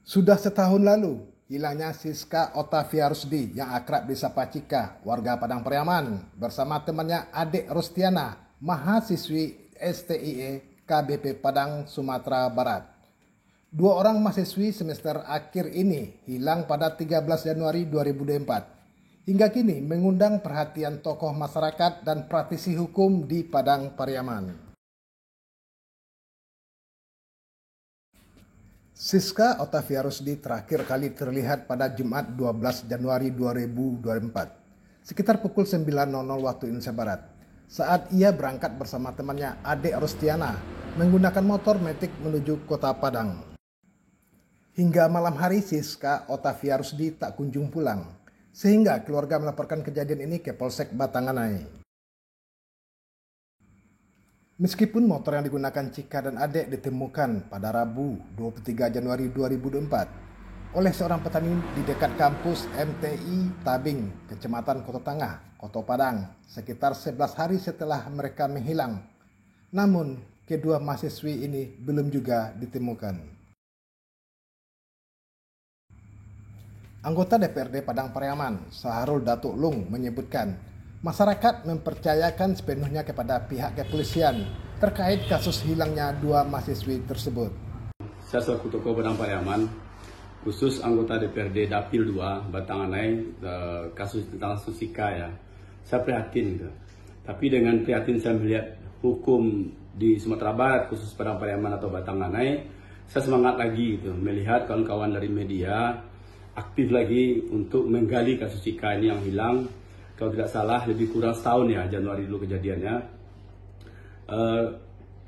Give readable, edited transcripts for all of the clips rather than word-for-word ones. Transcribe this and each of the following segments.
Sudah setahun lalu, hilangnya Siska Ottavia Rusdi yang akrab disapa Cika, warga Padang Pariaman, bersama temannya Adik Rustiana, mahasiswi STIE KBP Padang, Sumatera Barat. Dua orang mahasiswi semester akhir ini hilang pada 13 Januari 2024. Hingga kini mengundang perhatian tokoh masyarakat dan praktisi hukum di Padang Pariaman. Siska Ottavia Rusdi terakhir kali terlihat pada Jumat 12 Januari 2024, sekitar pukul 9.00 waktu Indonesia Barat, saat ia berangkat bersama temannya Adik Rustiana menggunakan motor metik menuju kota Padang. Hingga malam hari Siska Ottavia Rusdi tak kunjung pulang, sehingga keluarga melaporkan kejadian ini ke Polsek Batanganai. Meskipun motor yang digunakan Cika dan Adik ditemukan pada Rabu 23 Januari 2024 oleh seorang petani di dekat kampus MTI Tabing, Kecamatan Kota Tangah, Kota Padang, sekitar 11 hari setelah mereka menghilang. Namun, kedua mahasiswi ini belum juga ditemukan. Anggota DPRD Padang Pariaman, Saharul Datuk Lung, menyebutkan masyarakat mempercayakan sepenuhnya kepada pihak kepolisian terkait kasus hilangnya dua mahasiswi tersebut. Saya selaku tokoh Padang Pariaman, khusus anggota DPRD Dapil 2 Batanganai, kasus tentang Susika ya, saya prihatin gitu. Tapi dengan prihatin saya melihat hukum di Sumatera Barat, khusus Padang Pariaman atau Batanganai, saya semangat lagi gitu, melihat kawan-kawan dari media aktif lagi untuk menggali kasus Cika ini yang hilang. Kalau tidak salah lebih kurang setahun ya, Januari dulu kejadiannya.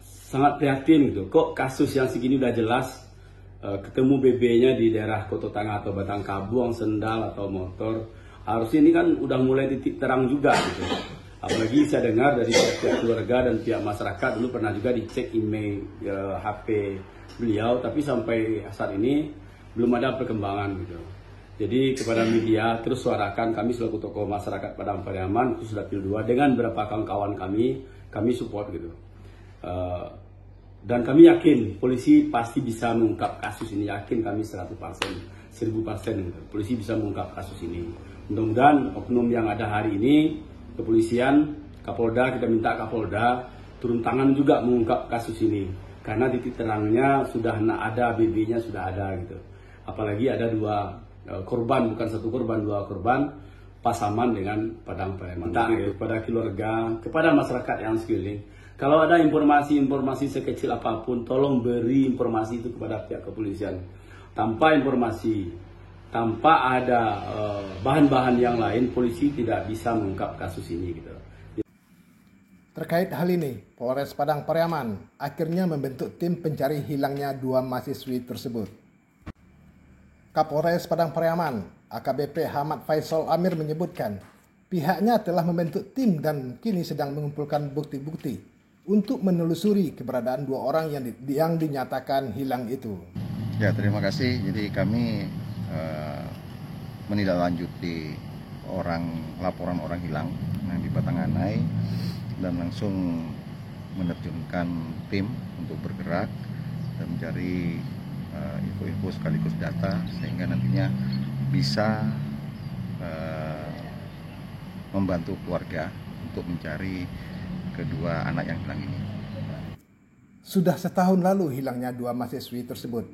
Sangat prihatin gitu. Kok kasus yang segini udah jelas, ketemu BB-nya di daerah Kota Tangah atau Batang Kabuang, sendal atau motor. Harusnya ini kan udah mulai titik terang juga gitu. Apalagi saya dengar dari pihak keluarga dan pihak masyarakat dulu pernah juga dicek email HP beliau, tapi sampai saat ini belum ada perkembangan gitu. Jadi kepada media terus suarakan, kami selaku tokoh masyarakat Padang Pariaman khusus Dapil 2 dengan beberapa kawan-kawan kami support gitu. Dan kami yakin polisi pasti bisa mengungkap kasus ini, yakin kami 100%, 1000% gitu. Polisi bisa mengungkap kasus ini. Mudah-mudahan oknum yang ada hari ini, kepolisian, Kapolda, kita minta Kapolda turun tangan juga mengungkap kasus ini. Karena titik terangnya sudah ada, BB-nya sudah ada gitu. Apalagi ada dua korban, bukan satu korban, dua korban, pasaman dengan Padang Pariaman. Kepada keluarga, kepada masyarakat yang sekeliling, kalau ada informasi sekecil apapun, tolong beri informasi itu kepada pihak kepolisian. Tanpa informasi, tanpa ada bahan-bahan yang lain, polisi tidak bisa mengungkap kasus ini gitu. Terkait hal ini, Polres Padang Pariaman akhirnya membentuk tim pencari hilangnya dua mahasiswi tersebut. Kapolres Padang Pariaman, AKBP Ahmad Faisal Amir menyebutkan pihaknya telah membentuk tim dan kini sedang mengumpulkan bukti-bukti untuk menelusuri keberadaan dua orang yang dinyatakan hilang itu. Ya, terima kasih. Jadi kami menindaklanjuti laporan orang hilang yang di Batanganai dan langsung menerjunkan tim untuk bergerak dan mencari info-info sekaligus data sehingga nantinya bisa membantu keluarga untuk mencari kedua anak yang hilang ini. Sudah setahun lalu hilangnya dua mahasiswi tersebut,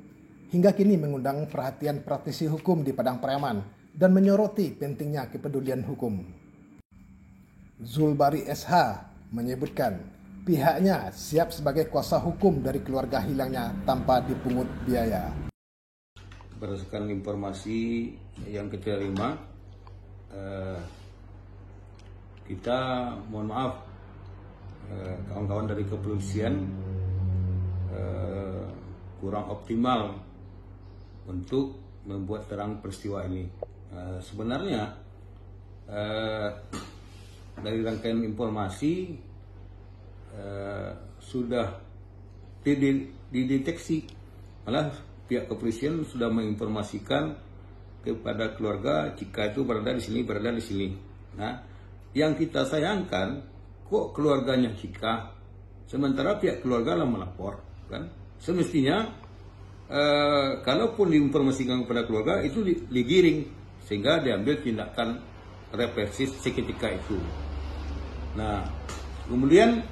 hingga kini mengundang perhatian praktisi hukum di Padang Pariaman dan menyoroti pentingnya kepedulian hukum. Zulbari SH menyebutkan pihaknya siap sebagai kuasa hukum dari keluarga hilangnya tanpa dipungut biaya. Berdasarkan informasi yang kita terima, kita mohon maaf kawan-kawan dari kepolisian kurang optimal untuk membuat terang peristiwa ini. Sebenarnya dari rangkaian informasi sudah dideteksi, malah pihak kepolisian sudah menginformasikan kepada keluarga jika itu berada di sini. Nah, yang kita sayangkan kok keluarganya Cika, sementara pihak keluarga lah melapor, kan? Semestinya kalaupun diinformasikan kepada keluarga itu digiring sehingga diambil tindakan represif seketika itu. Nah, kemudian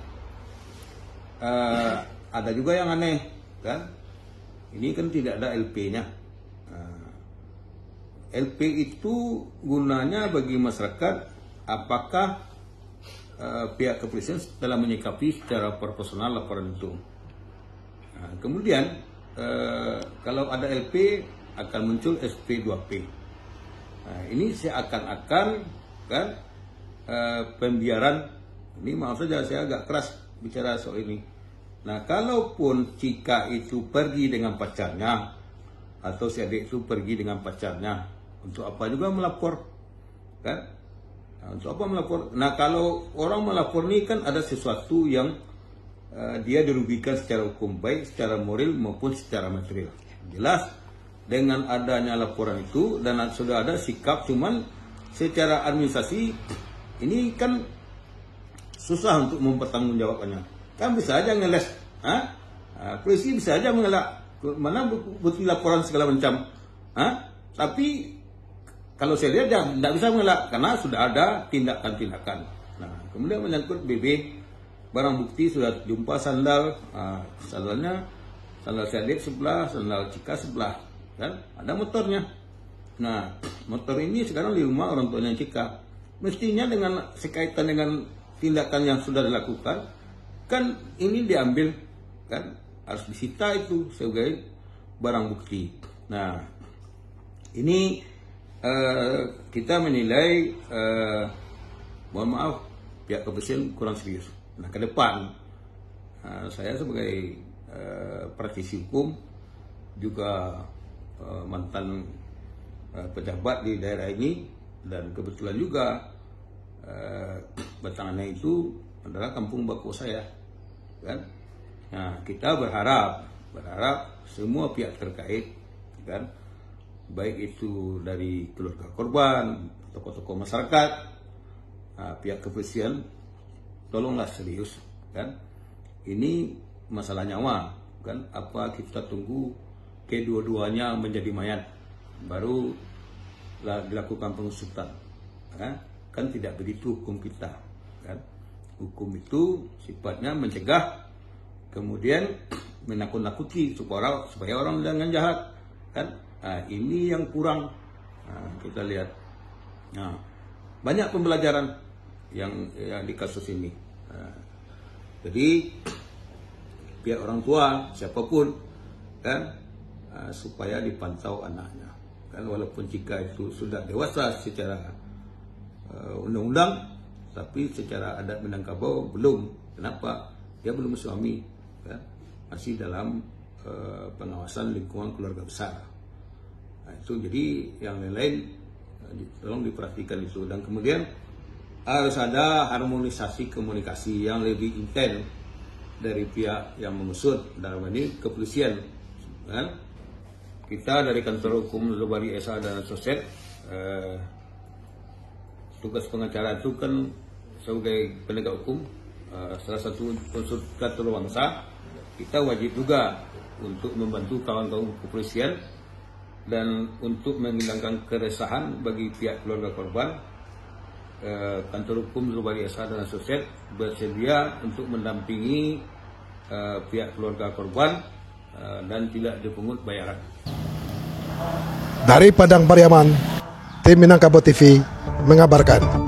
ada juga yang aneh, kan? Ini kan tidak ada LP-nya. LP itu gunanya bagi masyarakat apakah pihak kepolisian telah menyikapi secara proporsional laporan itu. Nah, kemudian kalau ada LP akan muncul SP2P. Nah, ini seakan-akan kan pembiaran. Ini maaf saja saya agak keras bicara soal ini. Nah, kalaupun Cika itu pergi dengan pacarnya atau si adik itu pergi dengan pacarnya, untuk apa juga melapor, kan? Nah, untuk apa melapor? Nah, kalau orang melapor ini kan ada sesuatu yang dia dirugikan secara hukum, baik secara moral maupun secara material. Jelas dengan adanya laporan itu dan sudah ada sikap, cuman secara administrasi ini kan susah untuk mempertanggungjawabkannya. Kan bisa aja ngeles, polisi bisa aja mengelak, mana bukti laporan segala macam, tapi kalau saya lihat ya tidak bisa mengelak karena sudah ada tindakan-tindakan. Nah, kemudian menyangkut BB, barang bukti sudah jumpa sandal, sandalnya sandal Sadik sebelah, sandal Cika sebelah, kan? Ada motornya. Nah, motor ini sekarang di rumah orang tuanya Cika. Mestinya dengan sekaitan dengan tindakan yang sudah dilakukan, kan ini diambil, kan harus disita itu sebagai barang bukti. Nah, ini kita menilai, mohon maaf, pihak kepolisian kurang serius. Nah, ke depan saya sebagai praktisi hukum juga mantan pejabat di daerah ini dan kebetulan juga batangannya itu adalah kampung baku saya, kan? Nah, kita berharap semua pihak terkait, kan, baik itu dari keluarga korban, tokoh-tokoh masyarakat, pihak kepolisian, tolonglah serius, kan? Ini masalah nyawa, kan? Apa kita tunggu kedua-duanya menjadi mayat baru dilakukan pengusutan, kan tidak begitu hukum kita, kan? Hukum itu sifatnya mencegah, kemudian menakut-nakuti supaya orang jangan jahat, kan? Nah, ini yang kurang. Nah, kita lihat. Nah, banyak pembelajaran yang di kasus ini. Nah, jadi pihak orang tua siapapun, kan, supaya dipantau anaknya. Kan walaupun jika itu sudah dewasa secara undang-undang, tapi secara adat Minangkabau belum. Kenapa? Dia belum suami, kan? Masih dalam pengawasan lingkungan keluarga besar. Nah, itu jadi yang lain-lain tolong diperhatikan itu, dan kemudian harus ada harmonisasi komunikasi yang lebih intens dari pihak yang mengusut, dalam ini kepolisian, kan? Kita dari kantor hukum Zubari SA dan Asosiat, tugas pengacara itu kan sebagai penegak hukum, salah satu unsur kedaulatan bangsa, kita wajib juga untuk membantu kawan-kawan kepolisian dan untuk menghilangkan keresahan bagi pihak keluarga korban. Kantor hukum Zubari SA dan Asosiat bersedia untuk mendampingi pihak keluarga korban dan tidak dipungut bayaran. Dari Padang Pariaman, tim Minangkabau TV mengabarkan.